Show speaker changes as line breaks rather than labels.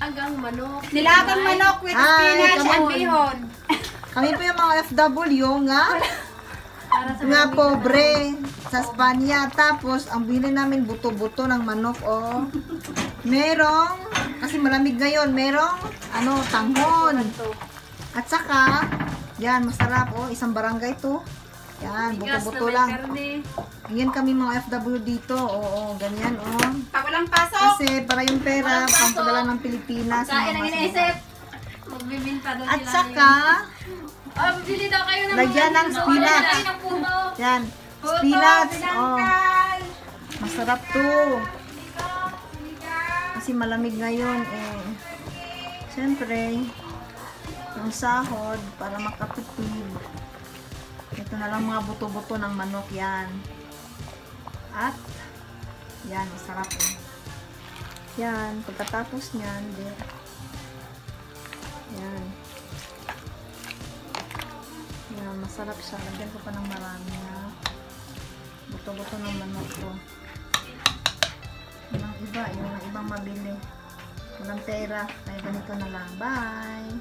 Nilagang manok.
Nilagang manok with spinach and bihon.
Kami po yung mga FW nga pobre sa Espanya. Tapos, ang bili namin buto-buto ng manok, oh. Merong, kasi malamig ngayon, merong, tanghon. At saka, yan, masarap, oh. Isang barangay to. Yan, buto-buto lang. Ganyan kami mga FW dito. Oo, ganyan, oh.
Pag walang pasok.
Kasi para yung pera, pangpadala ng Pilipinas.
Kain ang iniisip. Magbibinta doon
At
sila.
saka,
Bili daw kayo ng
lagyan ng spinach.
ng puno.
Yan, spinach. Oh, masarap to. Kasi malamig ngayon, eh. Siyempre, yung sahod, para makatipid. Ito na lang mga buto-buto ng manok, yan. At, yan, masarap eh. Yan, pagkatapos nyan, yan. Yan, masarap siya. Lagyan ko pa ng marami na buto-buto ng manok ko. Yung iba, yung ibang mabili. Walang pera. Kaya ganito na lang. Bye!